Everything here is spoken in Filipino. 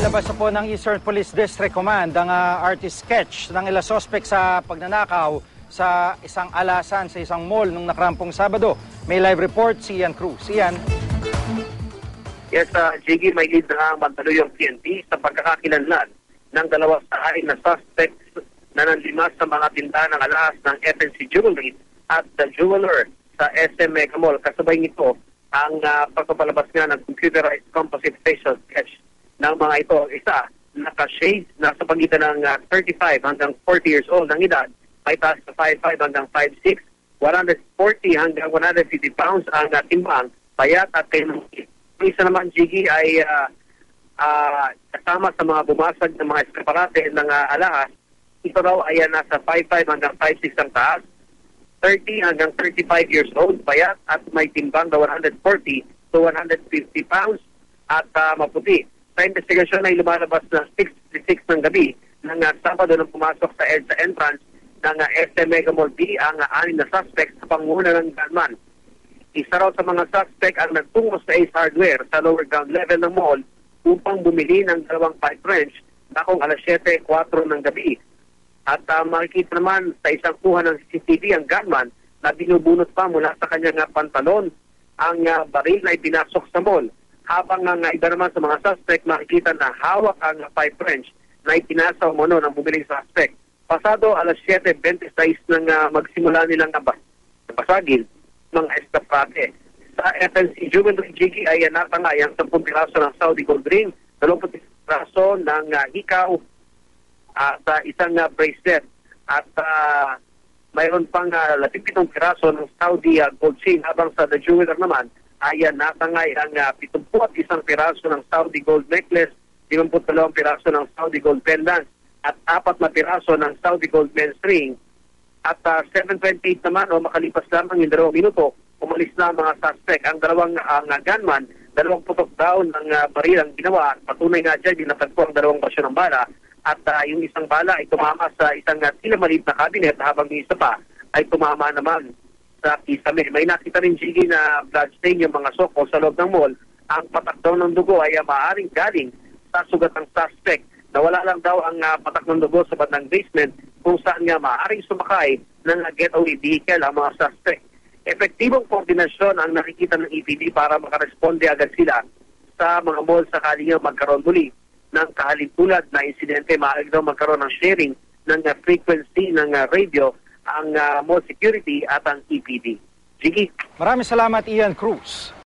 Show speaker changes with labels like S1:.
S1: Lumalabas na po ng Eastern Police District Command ang artist sketch ng ilang suspect sa pagnanakaw sa isang alasan sa isang mall nung nakarampong Sabado. May live report si Ian Cruz. Ian.
S2: Yes, Jiggy, may lead na Mandaluyong PNP sa pagkakakilanlan ng dalawa sa anim na suspects na nanlimas sa mga tindahan ng alas ng FNC Jewelry at The Jeweler sa SM Mega Mall. Kasabay nito ang pagpapalabas nga ng computerized composite facial sketch ng mga ito. Isa, naka-shades na sa pagitan ng 35 hanggang 40 years old ang edad, may taas na 5'5 hanggang 5'6, 140 hanggang 150 pounds ang timbang, payat at kainungkit. Isa naman, Jiggy, ay kasama sa mga bumasag ng mga eskaparate ng alahas. Ito raw ay nasa 5'5 hanggang 5'6 ang taas, 30 hanggang 35 years old, payat at may timbang na 140 to 150 pounds at maputi. Sa investigasyon ay lumalabas na 6:56 ng gabi ng Sabado nang pumasok sa EDSA entrance ng SM Mega Mall B ang anim na suspect sa pangunguna ng gunman. Isa raw sa mga suspect ang nagtungo sa Ace Hardware sa lower ground level ng mall upang bumili ng dalawang pipe wrench dakong alas 7:04 ng gabi. At makikita naman sa isang kuha ng CCTV ang gunman na binubunot pa mula sa kanyang pantalon ang baril na ipinasok sa mall. Habang iba naman sa mga suspect, makikita na hawak ang pipe wrench na ipinasa umano ng bumiling suspect. Pasado alas 7:26 nang magsimula nilang basagin mga eskaparate. Sa FNC Jewelry, Jiggy, ay natangay ang 10 piraso ng Saudi gold ring, 20 piraso ng hikaw at isang bracelet. At mayroon pang 17 piraso ng Saudi gold chain, habang sa The Jeweler naman ay natangay ang 71 piraso ng Saudi gold necklace, 52 piraso ng Saudi gold pendant at 4 na piraso ng Saudi gold men's ring. At 7:28 naman o makalipas lamang yung 2 minuto, umalis na ang mga suspect. Ang dalawang gunman, dalawang putok daw ng baril ang ginawa. Patunay nga dyan, dinatagpo ang dalawang basyo ng bala. At yung isang bala ay tumama sa isang tila maliit na cabinet, habang yung isa pa ay tumama naman sa kisame. May nakita rin, Jiggy, na bloodstain yung mga soko sa loob ng mall. Ang patak daw ng dugo ay maaaring galing sa sugat ng suspect. Nawala lang daw ang patak ng dugo sa bandang basement kung saan nga maaaring sumakay ng getaway vehicle ang mga suspect. Epektibong koordinasyon ang nakikita ng EPD para makaresponde agad sila sa mga mall sakali nga magkaroon muli ng kahalintulad na insidente. Maaaring daw magkaroon ng sharing ng frequency ng radio ang mall security at ang EPD. Jiggy.
S1: Maraming salamat, Ian Cruz.